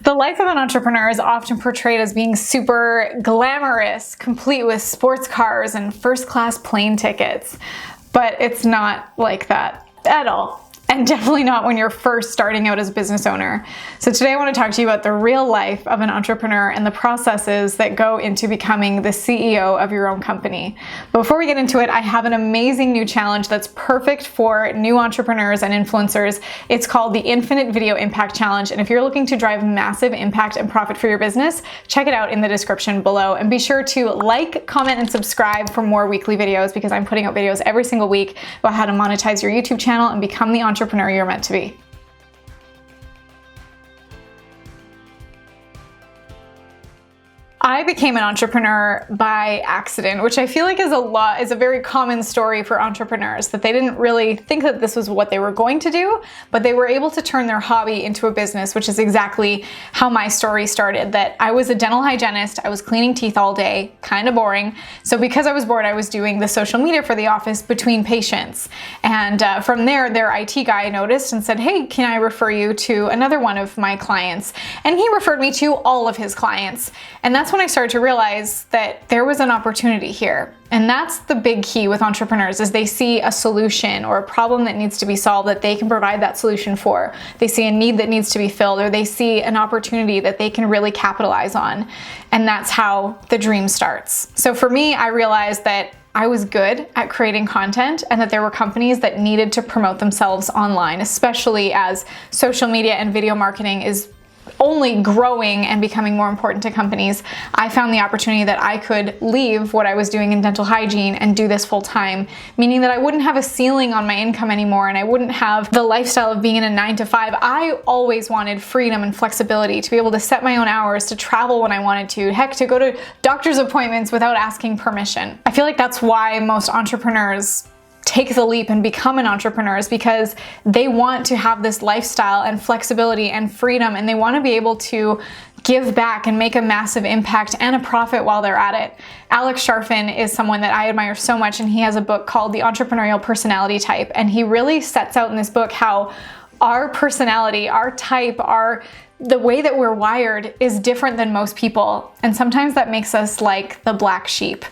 The life of an entrepreneur is often portrayed as being super glamorous, complete with sports cars and first-class plane tickets. But it's not like that at all. And definitely not when you're first starting out as a business owner. So today I want to talk to you about the real life of an entrepreneur and the processes that go into becoming the CEO of your own company. But before we get into it, I have an amazing new challenge that's perfect for new entrepreneurs and influencers. It's called the Infinite Video Impact Challenge. And if you're looking to drive massive impact and profit for your business, check it out in the description below. And be sure to like, comment, and subscribe for more weekly videos because I'm putting out videos every single week about how to monetize your YouTube channel and become the entrepreneur you're meant to be. I became an entrepreneur by accident, which I feel like is a very common story for entrepreneurs, that they didn't really think that this was what they were going to do, but they were able to turn their hobby into a business, which is exactly how my story started. That I was a dental hygienist, I was cleaning teeth all day, kind of boring. So because I was bored, I was doing the social media for the office between patients. And from there, their IT guy noticed and said, "Hey, can I refer you to another one of my clients?" And he referred me to all of his clients. And that's when I started to realize that there was an opportunity here. And that's the big key with entrepreneurs, is they see a solution or a problem that needs to be solved that they can provide that solution for. They see a need that needs to be filled, or they see an opportunity that they can really capitalize on. And that's how the dream starts. So for me, I realized that I was good at creating content and that there were companies that needed to promote themselves online, especially as social media and video marketing is only growing and becoming more important to companies. I found the opportunity that I could leave what I was doing in dental hygiene and do this full time, meaning that I wouldn't have a ceiling on my income anymore and I wouldn't have the lifestyle of being in a 9-to-5. I always wanted freedom and flexibility to be able to set my own hours, to travel when I wanted to, heck, to go to doctor's appointments without asking permission. I feel like that's why most entrepreneurs take the leap and become an entrepreneur, is because they want to have this lifestyle and flexibility and freedom, and they want to be able to give back and make a massive impact and a profit while they're at it. Alex Charfen is someone that I admire so much, and he has a book called The Entrepreneurial Personality Type, and he really sets out in this book how our personality, our type, the way that we're wired is different than most people, and sometimes that makes us like the black sheep.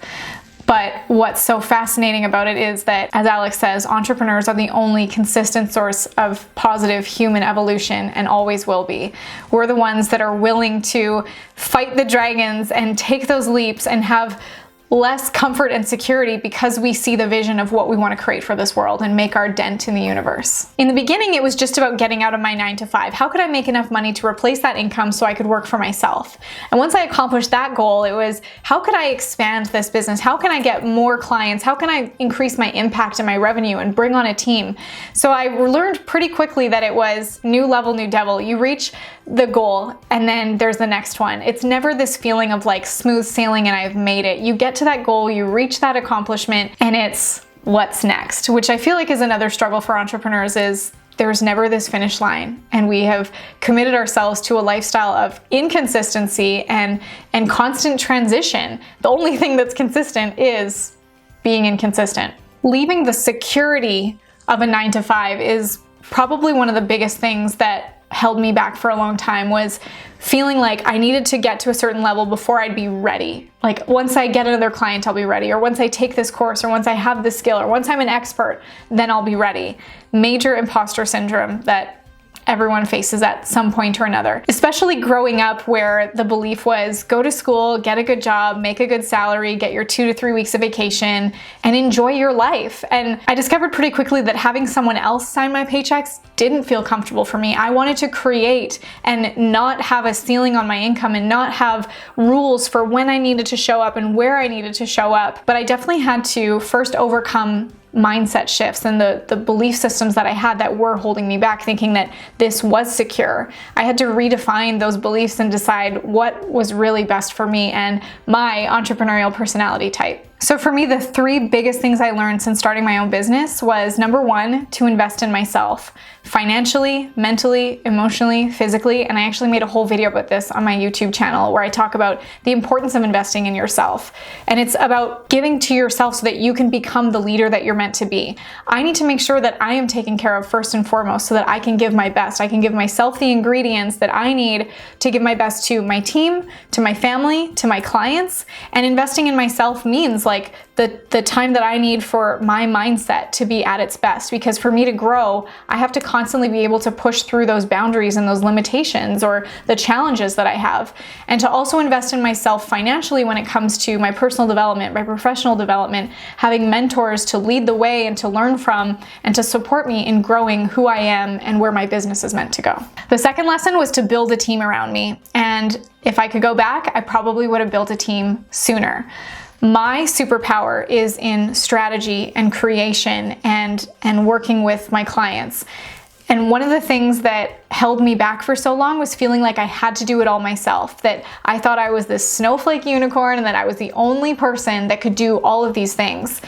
But what's so fascinating about it is that, as Alex says, entrepreneurs are the only consistent source of positive human evolution and always will be. We're the ones that are willing to fight the dragons and take those leaps and have less comfort and security because we see the vision of what we want to create for this world and make our dent in the universe. In the beginning, it was just about getting out of my 9-to-5. How could I make enough money to replace that income so I could work for myself? And once I accomplished that goal, it was, how could I expand this business? How can I get more clients? How can I increase my impact and my revenue and bring on a team? So I learned pretty quickly that it was new level, new devil. You reach the goal and then there's the next one. It's never this feeling of like smooth sailing and I've made it. You get to that goal, you reach that accomplishment, and it's what's next, which I feel like is another struggle for entrepreneurs, is there's never this finish line. And we have committed ourselves to a lifestyle of inconsistency and constant transition. The only thing that's consistent is being inconsistent. Leaving the security of a 9-to-5 is probably one of the biggest things that held me back for a long time, was feeling like I needed to get to a certain level before I'd be ready. Like once I get another client, I'll be ready, or once I take this course, or once I have this skill, or once I'm an expert, then I'll be ready. Major imposter syndrome that everyone faces at some point or another, especially growing up where the belief was go to school, get a good job, make a good salary, get your 2 to 3 weeks of vacation, and enjoy your life. And I discovered pretty quickly that having someone else sign my paychecks didn't feel comfortable for me. I wanted to create and not have a ceiling on my income and not have rules for when I needed to show up and where I needed to show up. But I definitely had to first overcome mindset shifts and the belief systems that I had that were holding me back, thinking that this was secure. I had to redefine those beliefs and decide what was really best for me and my entrepreneurial personality type. So for me, the three biggest things I learned since starting my own business was number one, to invest in myself, financially, mentally, emotionally, physically. And I actually made a whole video about this on my YouTube channel where I talk about the importance of investing in yourself. And it's about giving to yourself so that you can become the leader that you're meant to be. I need to make sure that I am taken care of first and foremost so that I can give my best. I can give myself the ingredients that I need to give my best to my team, to my family, to my clients. And investing in myself means like the time that I need for my mindset to be at its best. Because for me to grow, I have to constantly be able to push through those boundaries and those limitations or the challenges that I have. And to also invest in myself financially when it comes to my personal development, my professional development, having mentors to lead the way and to learn from and to support me in growing who I am and where my business is meant to go. The second lesson was to build a team around me. And if I could go back, I probably would have built a team sooner. My superpower is in strategy and creation and working with my clients. And one of the things that held me back for so long was feeling like I had to do it all myself, that I thought I was this snowflake unicorn and that I was the only person that could do all of these things.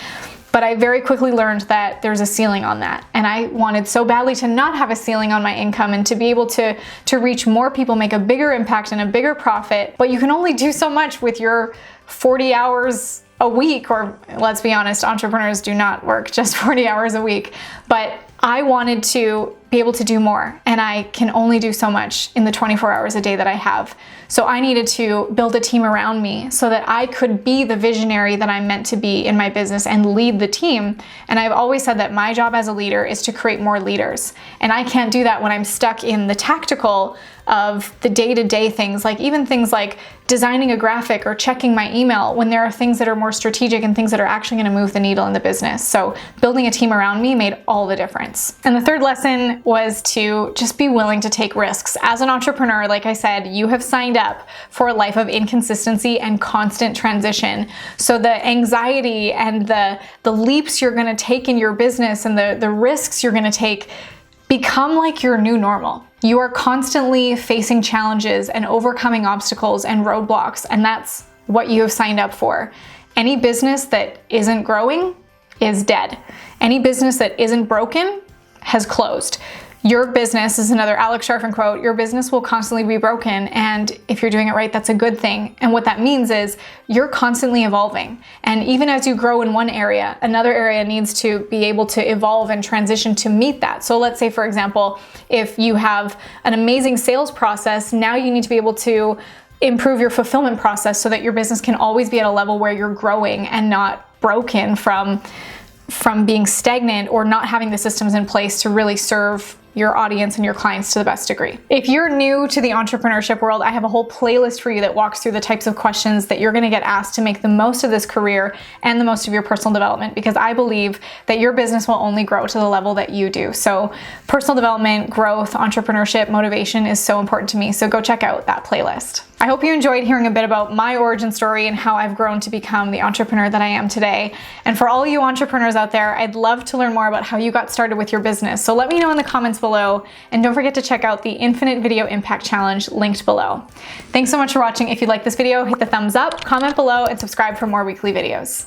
But I very quickly learned that there's a ceiling on that. And I wanted so badly to not have a ceiling on my income and to be able to reach more people, make a bigger impact and a bigger profit. But you can only do so much with your 40 hours a week, or let's be honest, entrepreneurs do not work just 40 hours a week. But I wanted to be able to do more, and I can only do so much in the 24 hours a day that I have. So I needed to build a team around me so that I could be the visionary that I'm meant to be in my business and lead the team. And I've always said that my job as a leader is to create more leaders. And I can't do that when I'm stuck in the tactical of the day-to-day things, like even things like designing a graphic or checking my email, when there are things that are more strategic and things that are actually going to move the needle in the business. So building a team around me made all the difference. And the third lesson was to just be willing to take risks. As an entrepreneur, like I said, you have signed up for a life of inconsistency and constant transition. So the anxiety and the leaps you're going to take in your business and the risks you're going to take become like your new normal. You are constantly facing challenges and overcoming obstacles and roadblocks, and that's what you have signed up for. Any business that isn't growing is dead. Any business that isn't broken has closed. Your business is another Alex Charfen quote. Your business will constantly be broken, and if you're doing it right, that's a good thing. And what that means is you're constantly evolving. And even as you grow in one area, another area needs to be able to evolve and transition to meet that. So let's say, for example, if you have an amazing sales process, now you need to be able to improve your fulfillment process so that your business can always be at a level where you're growing and not broken from being stagnant or not having the systems in place to really serve your audience and your clients to the best degree. If you're new to the entrepreneurship world, I have a whole playlist for you that walks through the types of questions that you're gonna get asked to make the most of this career and the most of your personal development, because I believe that your business will only grow to the level that you do. So personal development, growth, entrepreneurship, motivation is so important to me. So go check out that playlist. I hope you enjoyed hearing a bit about my origin story and how I've grown to become the entrepreneur that I am today. And for all you entrepreneurs out there, I'd love to learn more about how you got started with your business. So let me know in the comments below, and don't forget to check out the Infinite Video Impact Challenge linked below. Thanks so much for watching. If you like this video, hit the thumbs up, comment below, and subscribe for more weekly videos.